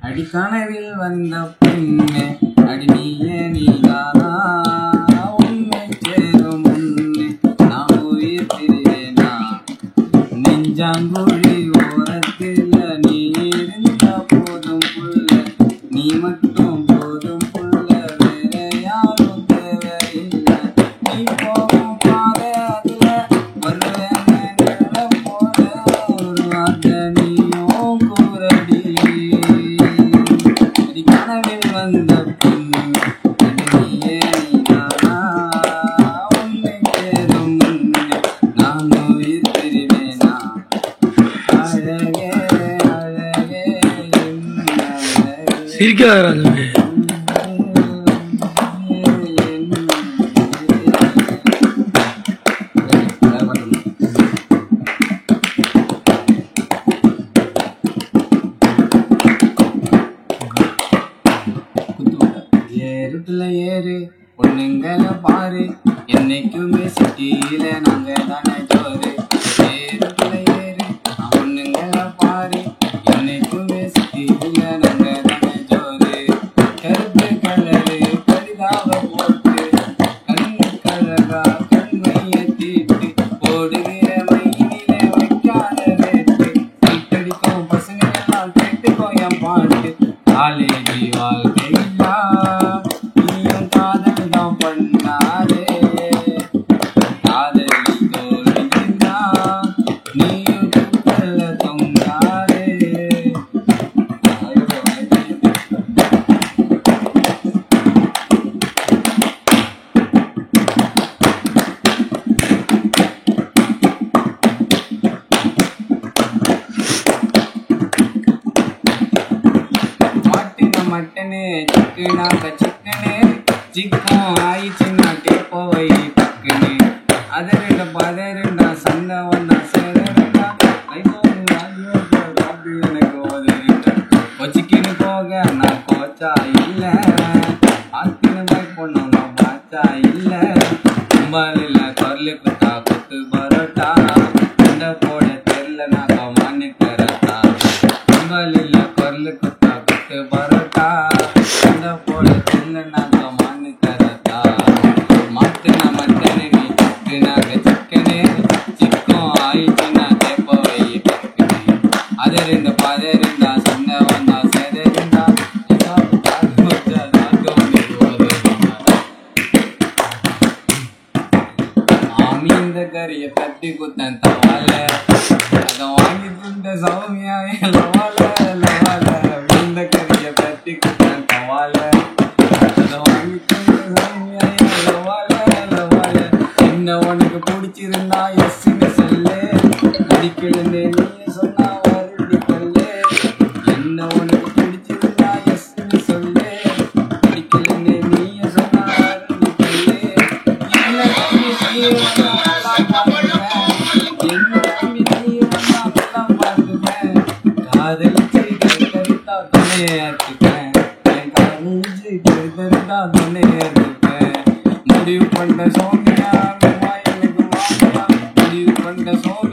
அடிக்கனவில் வந்த பெண்ணே அடி நீயே நீதானா உண்மை சேரும் முன்னே நான் உயிர் பிரிவேனா நெஞ்சாங்குழி ஓரத்தில் நீ இருந்த போதும் புள்ள நீ மட்டும் போதும் புள்ள வேற யாரும் தேவையில்லை நீ போகும் பாதை அதுல வருவேன் போல ஒரு வார்த்தை நீயும் கூறடி கனவில் வந்த பெண்ணே நீயே நீதானா உன்னை சேரும் முன்னே நான் உயிர் பிரிவேனா அழகே அழகே சிரிக்காத ஏறுல ஏறு பொண்ணுங்களை பாரு என்னைக்குமே சிட்டியில நாங்க தானே ஜோரு ஏறுல ஏறு பொண்ணுங்களை பாரு என்னைக்குமே சிட்டியில நாங்க தானே ஜோரு கருப்பு கலரு கடிதாவ போட்டு கண்ணு கழகா கண்மைய தீட்டு போடுகிற மயிலே வைக்காத வேட்டு வீட்டடிக்கும் பசங்க எல்லாம் கேட்டுக்கோ என் பாட்டு காலேஜி வாழ்க்கையிலா நீயும் காதல் தான் பண்ணாதே காதலி தோல்வினா நீயும் தூக்கல தொங்காதே மாட்டின மட்டனே சிக்குனாக்க சிக்கனே சிக்கும் ஆயிடுச்சுன்னா கேப்போவை பக்குனே அது ரெண்டு பதரெண்டா சண்டை வந்தா சேரண்டா எனக்கு ஓதுறேன்டா கொச்சிக்கின்னு போக நான் கோச்சா இல்ல ஆத்தின போய் பொண்ணு நான் பாச்சா இல்ல கும்பால் இல்ல கொரலு குத்தா குத்து பரோட்டா சண்டை போட தெரியல நான் கமானு கரட்டா கும்பால் இல்ல கொரலு குத்தா குத்து பரோட்டா சண்டை போட தெரியல நான் கமானு கரட்டா மாட்டுன மட்டனே நீ சிக்குனாக்க சிக்கனே சிக்கும் ஆயிடுச்சுன்னா கேப்பவை பக்குனே அது ரெண்டு பதரெண்டா சண்டை வந்தா சேரண்டா இந்த கறிய தட்டி குத்தன் தவால அத வாங்கி துண்ட சௌமியா லவால லவால இந்த கறிய தட்டி குத்தன் தவால அத வாங்கி துண்ட சௌமியா லவால லவால என்ன உனக்கு பிடிச்சிருந்தா எஸ்ன்னு சொல்லு பிடிக்கலன்னு நீ சொன்னா வருடி கொள்ளு என்ன உனக்கு பிடிச்சிருந்தா எஸ்ன்னு சொல்லு பிடிக்கலன்னு நீ சொன்னா வருடி கொள்ளு என்ன காதலிச்சு கருத்தா துணையாத்துப்பேன் முடிவு பண்ண சோமியா எனக்கு முடிவு பண்ண சோமியா